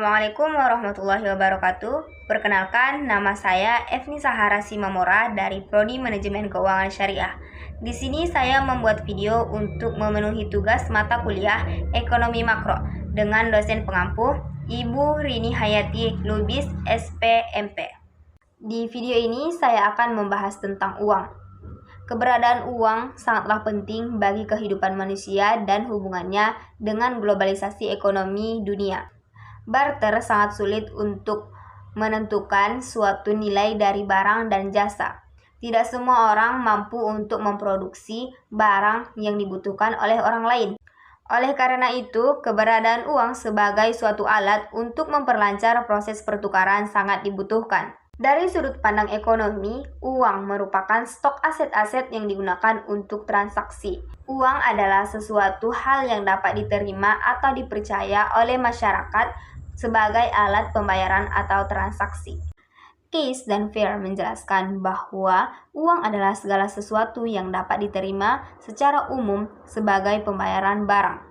Assalamualaikum warahmatullahi wabarakatuh. Perkenalkan, nama saya Efni Sahara Simamora dari Prodi Manajemen Keuangan Syariah. Di sini saya membuat video untuk memenuhi tugas mata kuliah Ekonomi Makro dengan dosen pengampu Ibu Rini Hayati Lubis, SPMP. Di video ini saya akan membahas tentang uang. Keberadaan uang sangatlah penting bagi kehidupan manusia dan hubungannya dengan globalisasi ekonomi dunia. Barter sangat sulit untuk menentukan suatu nilai dari barang dan jasa. Tidak semua orang mampu untuk memproduksi barang yang dibutuhkan oleh orang lain. Oleh karena itu, keberadaan uang sebagai suatu alat untuk memperlancar proses pertukaran sangat dibutuhkan. Dari sudut pandang ekonomi, uang merupakan stok aset-aset yang digunakan untuk transaksi. Uang adalah sesuatu hal yang dapat diterima atau dipercaya oleh masyarakat sebagai alat pembayaran atau transaksi. Case dan Fair menjelaskan bahwa uang adalah segala sesuatu yang dapat diterima secara umum sebagai pembayaran barang.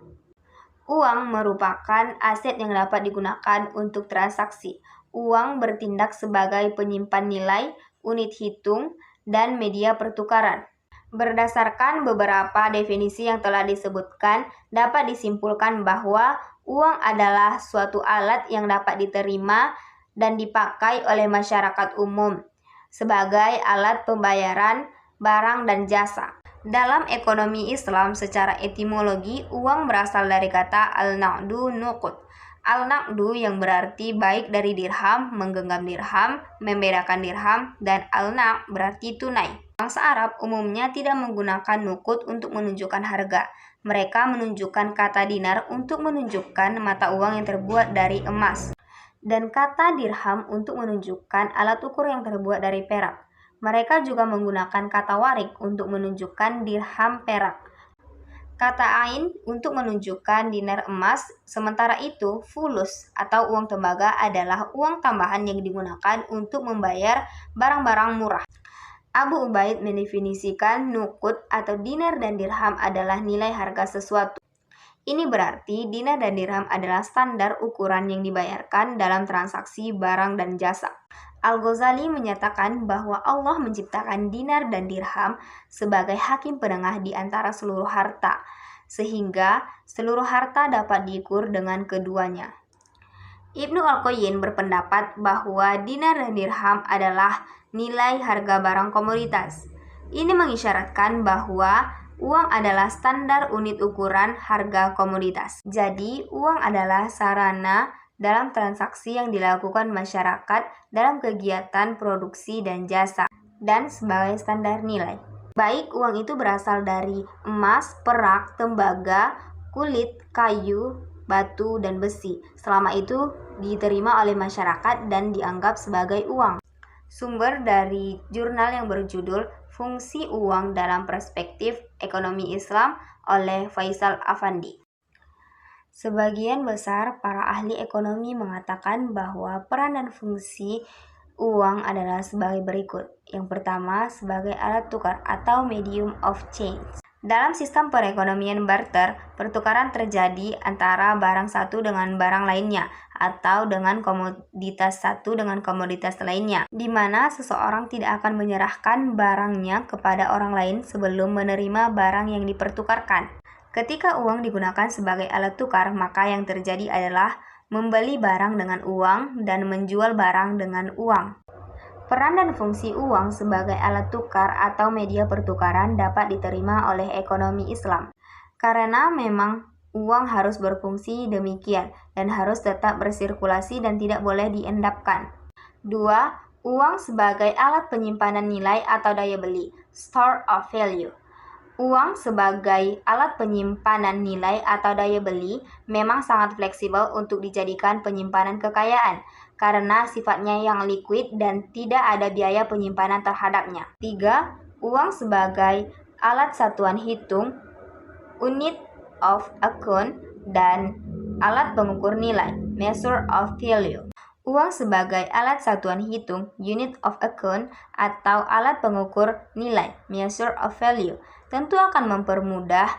Uang merupakan aset yang dapat digunakan untuk transaksi. Uang bertindak sebagai penyimpan nilai, unit hitung, dan media pertukaran. Berdasarkan beberapa definisi yang telah disebutkan, dapat disimpulkan bahwa uang adalah suatu alat yang dapat diterima dan dipakai oleh masyarakat umum sebagai alat pembayaran barang dan jasa. Dalam ekonomi Islam, secara etimologi, uang berasal dari kata al-naqdu nuqud. Al-naqdu yang berarti baik dari dirham, menggenggam dirham, membedakan dirham, dan al-naq berarti tunai. Bangsa Arab umumnya tidak menggunakan nuqud untuk menunjukkan harga. Mereka menunjukkan kata dinar untuk menunjukkan mata uang yang terbuat dari emas, dan kata dirham untuk menunjukkan alat ukur yang terbuat dari perak. Mereka juga menggunakan kata warik untuk menunjukkan dirham perak, kata ain untuk menunjukkan dinar emas. Sementara itu, fulus atau uang tembaga adalah uang tambahan yang digunakan untuk membayar barang-barang murah. Abu Ubaid mendefinisikan nuqud atau dinar dan dirham adalah nilai harga sesuatu. Ini berarti dinar dan dirham adalah standar ukuran yang dibayarkan dalam transaksi barang dan jasa. Al-Ghazali menyatakan bahwa Allah menciptakan dinar dan dirham sebagai hakim penengah di antara seluruh harta, sehingga seluruh harta dapat diukur dengan keduanya. Ibnu Al-Qayyim berpendapat bahwa dinar dan dirham adalah nilai harga barang komoditas. Ini mengisyaratkan bahwa uang adalah standar unit ukuran harga komoditas. Jadi, uang adalah sarana dalam transaksi yang dilakukan masyarakat dalam kegiatan produksi dan jasa, dan sebagai standar nilai. Baik uang itu berasal dari emas, perak, tembaga, kulit, kayu, batu, dan besi. Selama itu diterima oleh masyarakat dan dianggap sebagai uang. Sumber dari jurnal yang berjudul Fungsi Uang dalam Perspektif Ekonomi Islam oleh Faisal Afandi. Sebagian besar para ahli ekonomi mengatakan bahwa peran dan fungsi uang adalah sebagai berikut. Yang pertama, sebagai alat tukar atau medium of change. Dalam sistem perekonomian barter, pertukaran terjadi antara barang satu dengan barang lainnya, atau dengan komoditas satu dengan komoditas lainnya, di mana seseorang tidak akan menyerahkan barangnya kepada orang lain sebelum menerima barang yang dipertukarkan. Ketika uang digunakan sebagai alat tukar, maka yang terjadi adalah membeli barang dengan uang dan menjual barang dengan uang. Peran dan fungsi uang sebagai alat tukar atau media pertukaran dapat diterima oleh ekonomi Islam, karena memang uang harus berfungsi demikian dan harus tetap bersirkulasi dan tidak boleh diendapkan. 2. Uang sebagai alat penyimpanan nilai atau daya beli, store of value. Uang sebagai alat penyimpanan nilai atau daya beli memang sangat fleksibel untuk dijadikan penyimpanan kekayaan, karena sifatnya yang liquid dan tidak ada biaya penyimpanan terhadapnya. 3. Uang sebagai alat satuan hitung, unit of account, dan alat pengukur nilai, measure of value. Uang sebagai alat satuan hitung, unit of account, atau alat pengukur nilai, measure of value, tentu akan mempermudah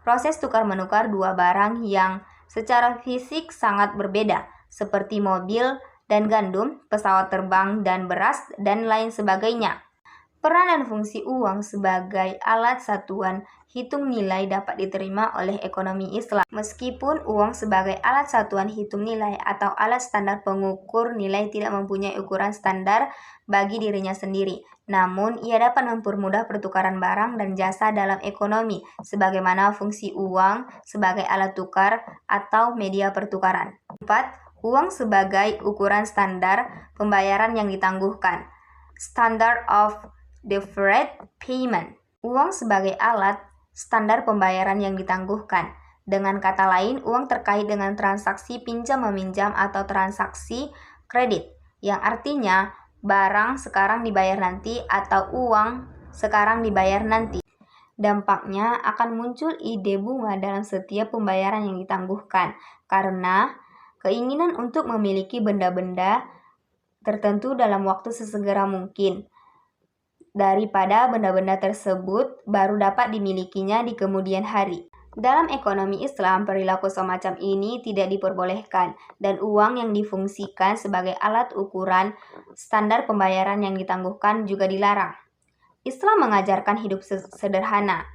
proses tukar-menukar dua barang yang secara fisik sangat berbeda. seperti mobil dan gandum, pesawat terbang dan beras, dan lain sebagainya. Peran dan fungsi uang sebagai alat satuan hitung nilai dapat diterima oleh ekonomi Islam. Meskipun uang sebagai alat satuan hitung nilai atau alat standar pengukur nilai tidak mempunyai ukuran standar bagi dirinya sendiri, namun ia dapat mempermudah pertukaran barang dan jasa dalam ekonomi, sebagaimana fungsi uang sebagai alat tukar atau media pertukaran. 4. Uang sebagai ukuran standar pembayaran yang ditangguhkan. Standard of deferred payment. Uang sebagai alat standar pembayaran yang ditangguhkan. Dengan kata lain, uang terkait dengan transaksi pinjam-meminjam atau transaksi kredit, yang artinya barang sekarang dibayar nanti atau uang sekarang dibayar nanti. Dampaknya akan muncul ide bunga dalam setiap pembayaran yang ditangguhkan, karena keinginan untuk memiliki benda-benda tertentu dalam waktu sesegera mungkin, daripada benda-benda tersebut baru dapat dimilikinya di kemudian hari. Dalam ekonomi Islam, perilaku semacam ini tidak diperbolehkan, dan uang yang difungsikan sebagai alat ukuran standar pembayaran yang ditangguhkan juga dilarang. Islam mengajarkan hidup sederhana,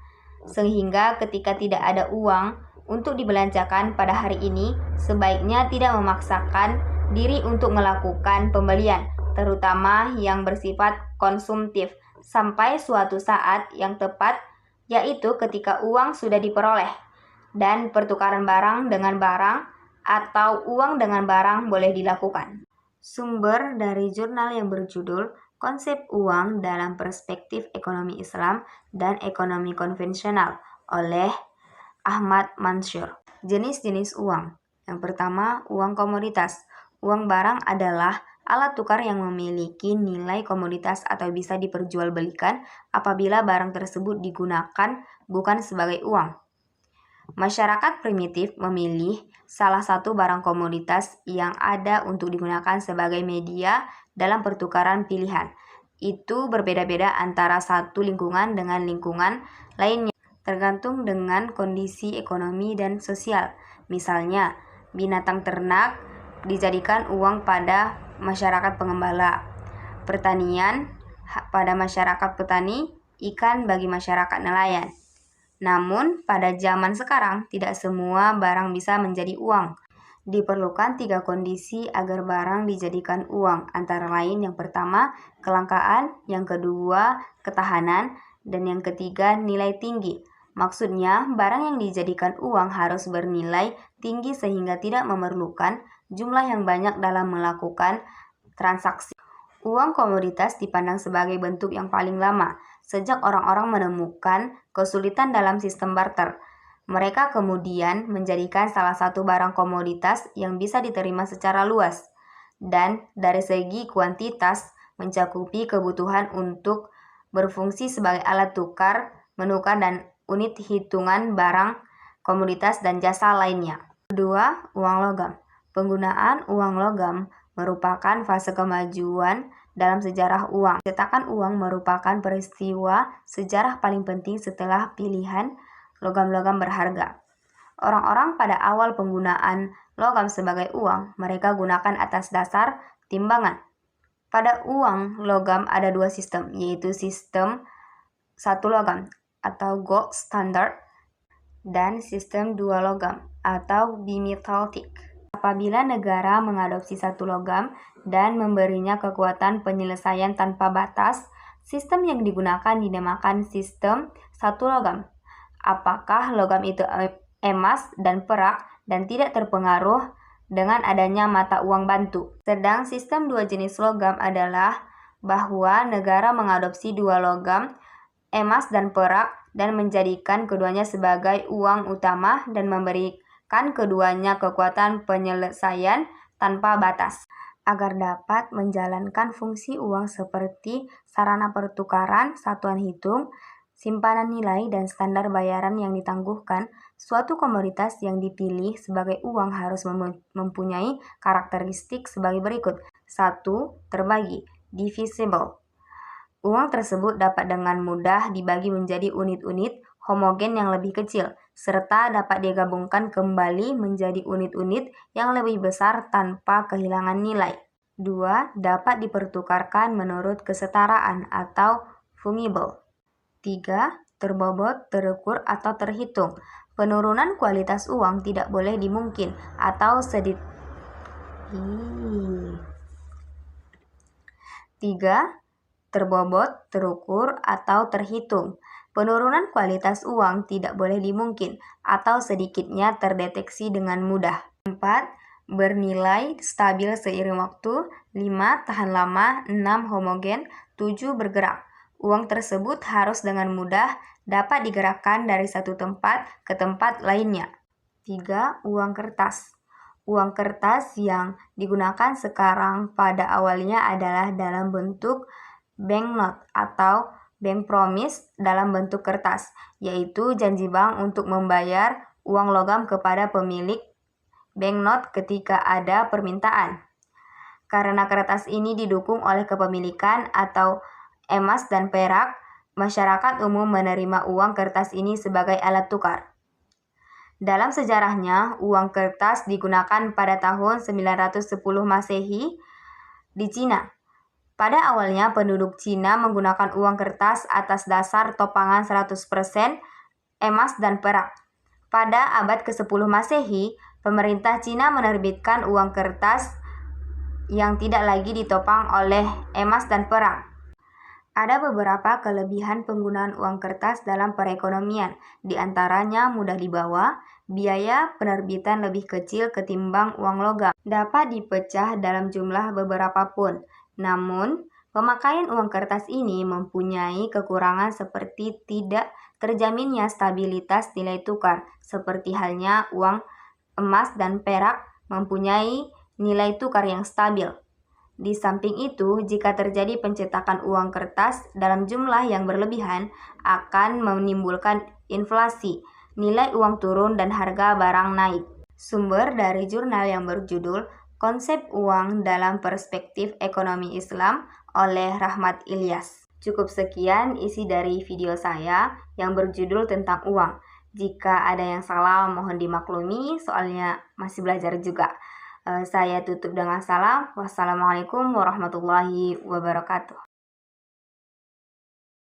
sehingga ketika tidak ada uang untuk dibelanjakan pada hari ini, sebaiknya tidak memaksakan diri untuk melakukan pembelian, terutama yang bersifat konsumtif, sampai suatu saat yang tepat, yaitu ketika uang sudah diperoleh, dan pertukaran barang dengan barang atau uang dengan barang boleh dilakukan. Sumber dari jurnal yang berjudul Konsep Uang dalam Perspektif Ekonomi Islam dan Ekonomi Konvensional oleh Ahmad Mansur. Jenis-jenis uang. Yang pertama, uang komoditas. Uang barang adalah alat tukar yang memiliki nilai komoditas atau bisa diperjualbelikan apabila barang tersebut digunakan bukan sebagai uang. Masyarakat primitif memilih salah satu barang komoditas yang ada untuk digunakan sebagai media dalam pertukaran pilihan. Itu berbeda-beda antara satu lingkungan dengan lingkungan lainnya, tergantung dengan kondisi ekonomi dan sosial. Misalnya, binatang ternak dijadikan uang pada masyarakat pengembala, pertanian pada masyarakat petani, ikan bagi masyarakat nelayan. Namun, pada zaman sekarang, tidak semua barang bisa menjadi uang. Diperlukan 3 kondisi agar barang dijadikan uang, antara lain yang pertama, kelangkaan, yang kedua, ketahanan, dan yang ketiga, nilai tinggi. Maksudnya, barang yang dijadikan uang harus bernilai tinggi sehingga tidak memerlukan jumlah yang banyak dalam melakukan transaksi. Uang komoditas dipandang sebagai bentuk yang paling lama, sejak orang-orang menemukan kesulitan dalam sistem barter. Mereka kemudian menjadikan salah satu barang komoditas yang bisa diterima secara luas, dan dari segi kuantitas mencakupi kebutuhan untuk berfungsi sebagai alat tukar, menukar, dan unit hitungan barang, komoditas, dan jasa lainnya. Kedua, uang logam. Penggunaan uang logam merupakan fase kemajuan dalam sejarah uang. Cetakan uang merupakan peristiwa sejarah paling penting setelah pilihan logam-logam berharga. Orang-orang pada awal penggunaan logam sebagai uang, mereka gunakan atas dasar timbangan. Pada uang logam ada 2 sistem, yaitu sistem 1 logam atau gold standard dan sistem 2 logam atau bimetallic. Apabila negara mengadopsi 1 logam dan memberinya kekuatan penyelesaian tanpa batas, sistem yang digunakan dinamakan sistem 1 logam. Apakah logam itu emas dan perak dan tidak terpengaruh dengan adanya mata uang bantu. Sedang sistem 2 jenis logam adalah bahwa negara mengadopsi 2 logam, emas dan perak, dan menjadikan keduanya sebagai uang utama dan memberikan keduanya kekuatan penyelesaian tanpa batas. Agar dapat menjalankan fungsi uang seperti sarana pertukaran, satuan hitung, simpanan nilai, dan standar bayaran yang ditangguhkan, suatu komoditas yang dipilih sebagai uang harus mempunyai karakteristik sebagai berikut. 1. Terbagi, divisible. Uang tersebut dapat dengan mudah dibagi menjadi unit-unit homogen yang lebih kecil, serta dapat digabungkan kembali menjadi unit-unit yang lebih besar tanpa kehilangan nilai. 2. Dapat dipertukarkan menurut kesetaraan atau fungible. 3. Terbobot, terukur, atau terhitung. Penurunan kualitas uang tidak boleh dimungkin atau 3. Terbobot, terukur, atau terhitung. Penurunan kualitas uang tidak boleh dimungkin atau sedikitnya terdeteksi dengan mudah. 4. Bernilai stabil seiring waktu. 5. Tahan lama. 6. Homogen. 7. Bergerak. Uang tersebut harus dengan mudah dapat digerakkan dari satu tempat ke tempat lainnya. 3. Uang kertas. Uang kertas yang digunakan sekarang pada awalnya adalah dalam bentuk banknote atau bank promise dalam bentuk kertas, yaitu janji bank untuk membayar uang logam kepada pemilik banknote ketika ada permintaan. Karena kertas ini didukung oleh kepemilikan atau emas dan perak, masyarakat umum menerima uang kertas ini sebagai alat tukar. Dalam sejarahnya, uang kertas digunakan pada tahun 910 Masehi di Cina. Pada awalnya, penduduk Cina menggunakan uang kertas atas dasar topangan 100% emas dan perak. Pada abad ke-10 Masehi, pemerintah Cina menerbitkan uang kertas yang tidak lagi ditopang oleh emas dan perak. Ada beberapa kelebihan penggunaan uang kertas dalam perekonomian, di antaranya mudah dibawa, biaya penerbitan lebih kecil ketimbang uang logam, dapat dipecah dalam jumlah beberapa pun. Namun, pemakaian uang kertas ini mempunyai kekurangan seperti tidak terjaminnya stabilitas nilai tukar, seperti halnya uang emas dan perak mempunyai nilai tukar yang stabil. Di samping itu, jika terjadi pencetakan uang kertas dalam jumlah yang berlebihan, akan menimbulkan inflasi, nilai uang turun dan harga barang naik. Sumber dari jurnal yang berjudul Konsep Uang dalam Perspektif Ekonomi Islam oleh Rahmat Ilyas. Cukup sekian isi dari video saya yang berjudul tentang uang. Jika ada yang salah mohon dimaklumi, soalnya masih belajar juga. Saya tutup dengan salam. Wassalamualaikum warahmatullahi wabarakatuh.